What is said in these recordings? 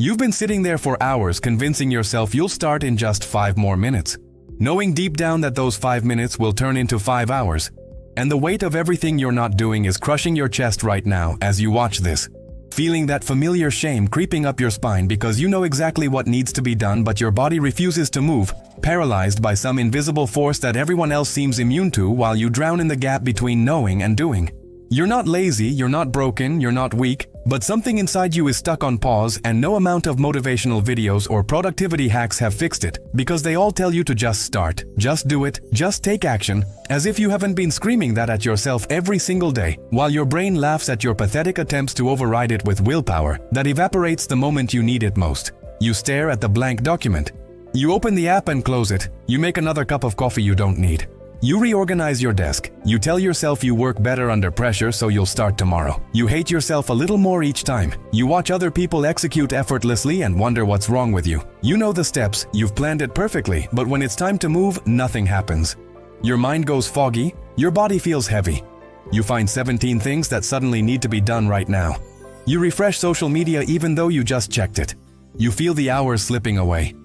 You've been sitting there for hours convincing yourself you'll start in just 5 more minutes, knowing deep down that those 5 minutes will turn into 5 hours. And the weight of everything you're not doing is crushing your chest right now as you watch this. Feeling that familiar shame creeping up your spine because you know exactly what needs to be done but your body refuses to move, paralyzed by some invisible force that everyone else seems immune to while you drown in the gap between knowing and doing. You're not lazy, you're not broken, you're not weak, but something inside you is stuck on pause and no amount of motivational videos or productivity hacks have fixed it because they all tell you to just start, just do it, just take action, as if you haven't been screaming that at yourself every single day, while your brain laughs at your pathetic attempts to override it with willpower that evaporates the moment you need it most. You stare at the blank document. You open the app and close it. You make another cup of coffee you don't need. You reorganize your desk. You tell yourself you work better under pressure so you'll start tomorrow. You hate yourself a little more each time. You watch other people execute effortlessly and wonder what's wrong with you. You know the steps, you've planned it perfectly, but when it's time to move, nothing happens. Your mind goes foggy, your body feels heavy. You find 17 things that suddenly need to be done right now. You refresh social media even though you just checked it. You feel the hours slipping away.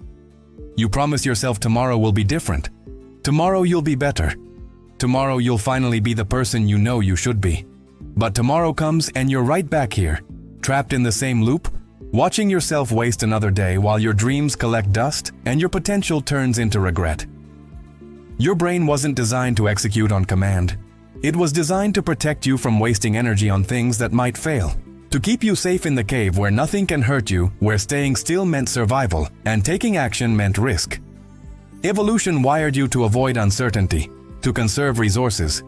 You promise yourself tomorrow will be different. Tomorrow you'll be better. Tomorrow you'll finally be the person you know you should be. But tomorrow comes and you're right back here, trapped in the same loop, watching yourself waste another day while your dreams collect dust and your potential turns into regret. Your brain wasn't designed to execute on command. It was designed to protect you from wasting energy on things that might fail. To keep you safe in the cave where nothing can hurt you, where staying still meant survival and taking action meant risk. Evolution wired you to avoid uncertainty, to conserve resources,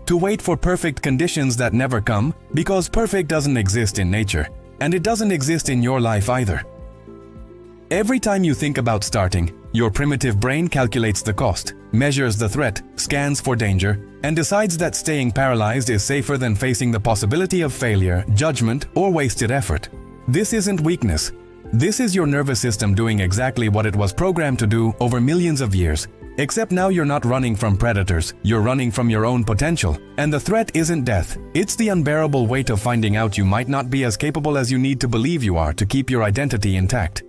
to wait for perfect conditions that never come, because perfect doesn't exist in nature, and it doesn't exist in your life either. Every time you think about starting, your primitive brain calculates the cost, measures the threat, scans for danger, and decides that staying paralyzed is safer than facing the possibility of failure, judgment, or wasted effort. This isn't weakness. This is your nervous system doing exactly what it was programmed to do over millions of years. Except now you're not running from predators, you're running from your own potential. And the threat isn't death, it's the unbearable weight of finding out you might not be as capable as you need to believe you are to keep your identity intact.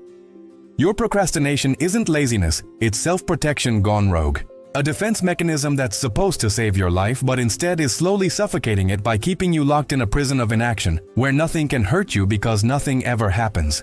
Your procrastination isn't laziness, it's self-protection gone rogue. A defense mechanism that's supposed to save your life but instead is slowly suffocating it by keeping you locked in a prison of inaction, where nothing can hurt you because nothing ever happens.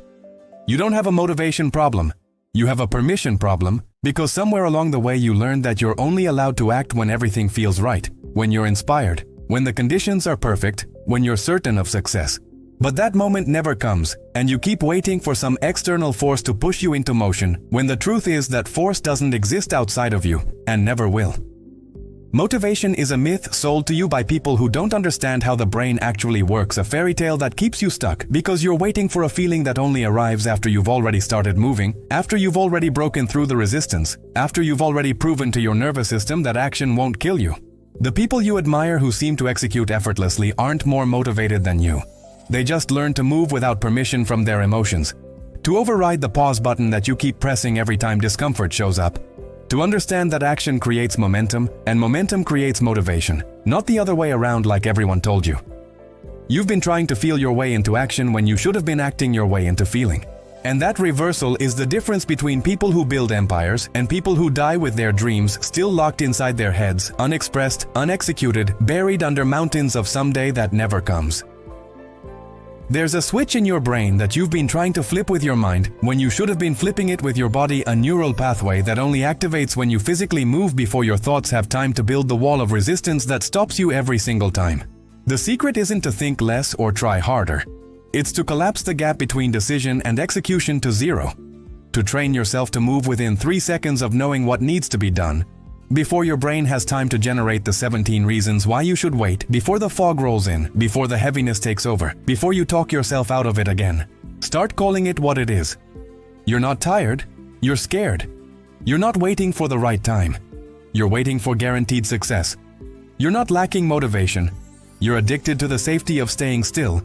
You don't have a motivation problem. You have a permission problem, because somewhere along the way you learned that you're only allowed to act when everything feels right, when you're inspired, when the conditions are perfect, when you're certain of success. But that moment never comes, and you keep waiting for some external force to push you into motion, when the truth is that force doesn't exist outside of you, and never will. Motivation is a myth sold to you by people who don't understand how the brain actually works, a fairy tale that keeps you stuck because you're waiting for a feeling that only arrives after you've already started moving, after you've already broken through the resistance, after you've already proven to your nervous system that action won't kill you. The people you admire who seem to execute effortlessly aren't more motivated than you. They just learn to move without permission from their emotions, to override the pause button that you keep pressing every time discomfort shows up. To understand that action creates momentum, and momentum creates motivation, not the other way around like everyone told you. You've been trying to feel your way into action when you should have been acting your way into feeling. And that reversal is the difference between people who build empires and people who die with their dreams still locked inside their heads, unexpressed, unexecuted, buried under mountains of someday that never comes. There's a switch in your brain that you've been trying to flip with your mind when you should have been flipping it with your body, a neural pathway that only activates when you physically move before your thoughts have time to build the wall of resistance that stops you every single time. The secret isn't to think less or try harder. It's to collapse the gap between decision and execution to zero. To train yourself to move within 3 seconds of knowing what needs to be done, before your brain has time to generate the 17 reasons why you should wait, before the fog rolls in, before the heaviness takes over, before you talk yourself out of it again. Start calling it what it is. You're not tired, you're scared. You're not waiting for the right time. You're waiting for guaranteed success. You're not lacking motivation. You're addicted to the safety of staying still.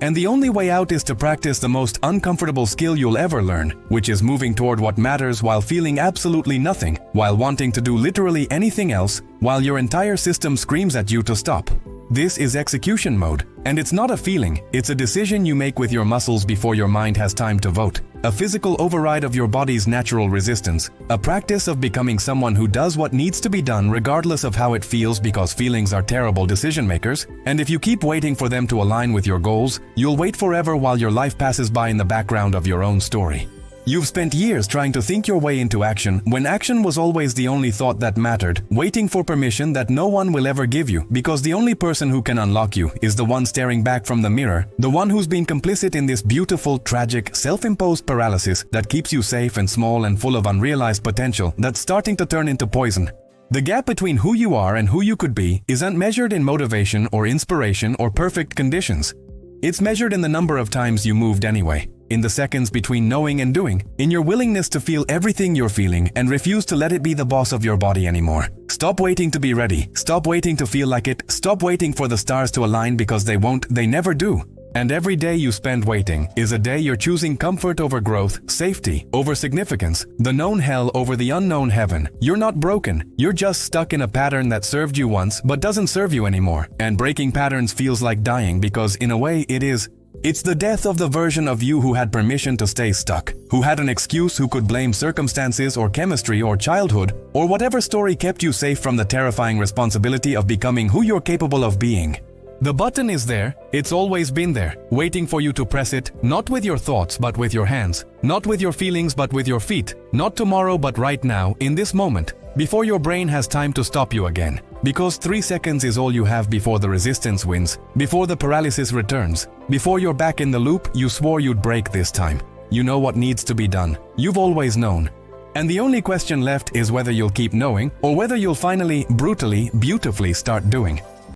And the only way out is to practice the most uncomfortable skill you'll ever learn, which is moving toward what matters while feeling absolutely nothing, while wanting to do literally anything else, while your entire system screams at you to stop. This is execution mode. And it's not a feeling, it's a decision you make with your muscles before your mind has time to vote. A physical override of your body's natural resistance. A practice of becoming someone who does what needs to be done regardless of how it feels, because feelings are terrible decision makers. And if you keep waiting for them to align with your goals, you'll wait forever while your life passes by in the background of your own story. You've spent years trying to think your way into action when action was always the only thought that mattered, waiting for permission that no one will ever give you, because the only person who can unlock you is the one staring back from the mirror, the one who's been complicit in this beautiful, tragic, self-imposed paralysis that keeps you safe and small and full of unrealized potential that's starting to turn into poison. The gap between who you are and who you could be isn't measured in motivation or inspiration or perfect conditions. It's measured in the number of times you moved anyway, in the seconds between knowing and doing, in your willingness to feel everything you're feeling and refuse to let it be the boss of your body anymore. Stop waiting to be ready. Stop waiting to feel like it. Stop waiting for the stars to align, because they won't, they never do. And every day you spend waiting is a day you're choosing comfort over growth, safety over significance, the known hell over the unknown heaven. You're not broken. You're just stuck in a pattern that served you once but doesn't serve you anymore. And breaking patterns feels like dying, because in a way it is. It's the death of the version of you who had permission to stay stuck, who had an excuse, who could blame circumstances or chemistry or childhood or whatever story kept you safe from the terrifying responsibility of becoming who you're capable of being. The button is there, it's always been there, waiting for you to press it, not with your thoughts but with your hands, not with your feelings but with your feet, not tomorrow but right now, in this moment, before your brain has time to stop you again. Because 3 seconds is all you have before the resistance wins, before the paralysis returns, before you're back in the loop you swore you'd break this time. You know what needs to be done. You've always known. And the only question left is whether you'll keep knowing or whether you'll finally, brutally, beautifully start doing.